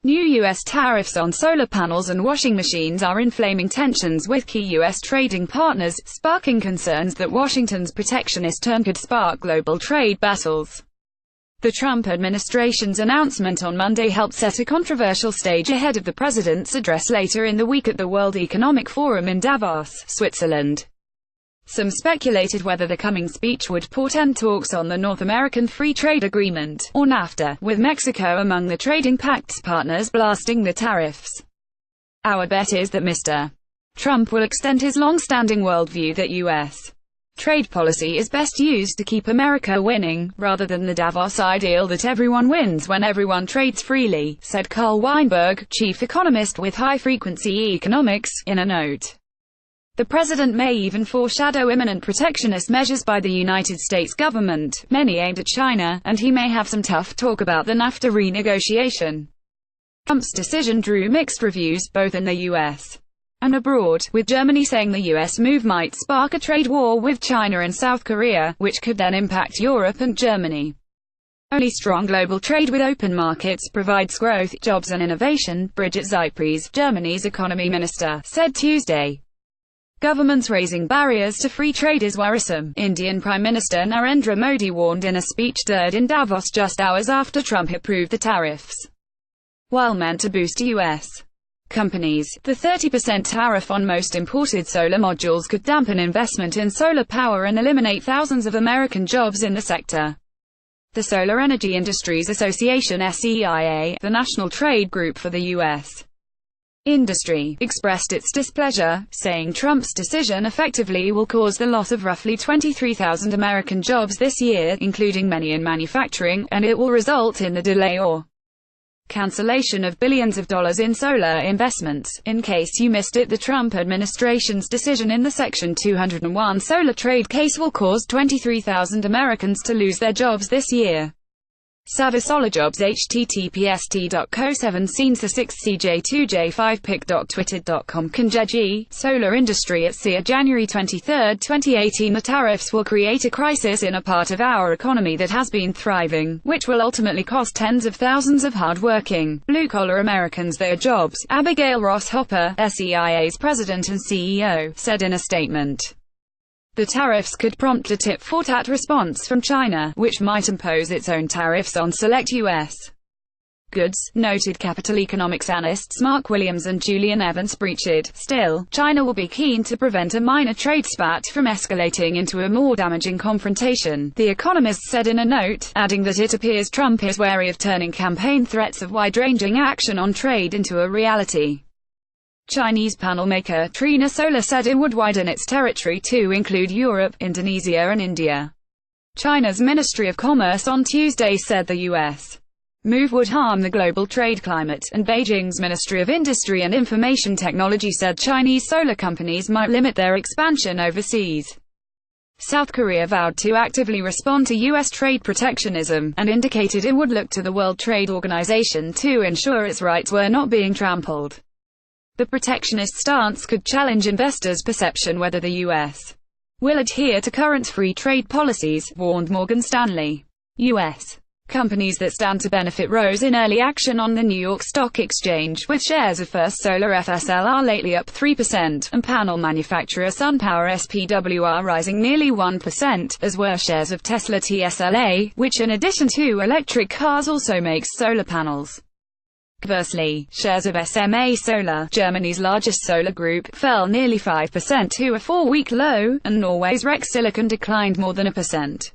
New U.S. tariffs on solar panels and washing machines are inflaming tensions with key U.S. trading partners, sparking concerns that Washington's protectionist turn could spark global trade battles. The Trump administration's announcement on Monday helped set a controversial stage ahead of the president's address later in the week at the World Economic Forum in Davos, Switzerland. Some speculated whether the coming speech would portend talks on the North American Free Trade Agreement, or NAFTA, with Mexico among the trading pact's partners blasting the tariffs. Our bet is that Mr. Trump will extend his long-standing worldview that U.S. trade policy is best used to keep America winning, rather than the Davos ideal that everyone wins when everyone trades freely, said Carl Weinberg, chief economist with High Frequency Economics, in a note. The president may even foreshadow imminent protectionist measures by the United States government, many aimed at China, and he may have some tough talk about the NAFTA renegotiation. Trump's decision drew mixed reviews, both in the U.S. and abroad, with Germany saying the U.S. move might spark a trade war with China and South Korea, which could then impact Europe and Germany. Only strong global trade with open markets provides growth, jobs and innovation, Brigitte Zypries, Germany's economy minister, said Tuesday. Governments raising barriers to free trade is worrisome, Indian Prime Minister Narendra Modi warned in a speech delivered in Davos just hours after Trump approved the tariffs. While meant to boost U.S. companies, the 30% tariff on most imported solar modules could dampen investment in solar power and eliminate thousands of American jobs in the sector. The Solar Energy Industries Association (SEIA), the national trade group for the U.S. industry, expressed its displeasure, saying Trump's decision effectively will cause the loss of roughly 23,000 American jobs this year, including many in manufacturing, and it will result in the delay or cancellation of billions of dollars in solar investments. In case you missed it, the Trump administration's decision in the Section 201 solar trade case will cause 23,000 Americans to lose their jobs this year. Savvy Solar Jobs https://6cj2j5pic.twitter.com Kanjeji, Solar Industry at SEIA January 23, 2018. The tariffs will create a crisis in a part of our economy that has been thriving, which will ultimately cost tens of thousands of hard-working, blue-collar Americans their jobs, Abigail Ross Hopper, SEIA's president and CEO, said in a statement. The tariffs could prompt a tit-for-tat response from China, which might impose its own tariffs on select U.S. goods, noted capital economics analysts Mark Williams and Julian Evans breached. Still, China will be keen to prevent a minor trade spat from escalating into a more damaging confrontation, The Economist said in a note, adding that it appears Trump is wary of turning campaign threats of wide-ranging action on trade into a reality. Chinese panel maker Trina Solar said it would widen its territory to include Europe, Indonesia and India. China's Ministry of Commerce on Tuesday said the U.S. move would harm the global trade climate, and Beijing's Ministry of Industry and Information Technology said Chinese solar companies might limit their expansion overseas. South Korea vowed to actively respond to U.S. trade protectionism, and indicated it would look to the World Trade Organization to ensure its rights were not being trampled. The protectionist stance could challenge investors' perception whether the U.S. will adhere to current free trade policies, warned Morgan Stanley. U.S. companies that stand to benefit rose in early action on the New York Stock Exchange, with shares of First Solar FSLR lately up 3%, and panel manufacturer SunPower SPWR rising nearly 1%, as were shares of Tesla TSLA, which in addition to electric cars also makes solar panels. Conversely, shares of SMA Solar, Germany's largest solar group, fell nearly 5% to a 4-week low, and Norway's Rex Silicon declined more than 1%.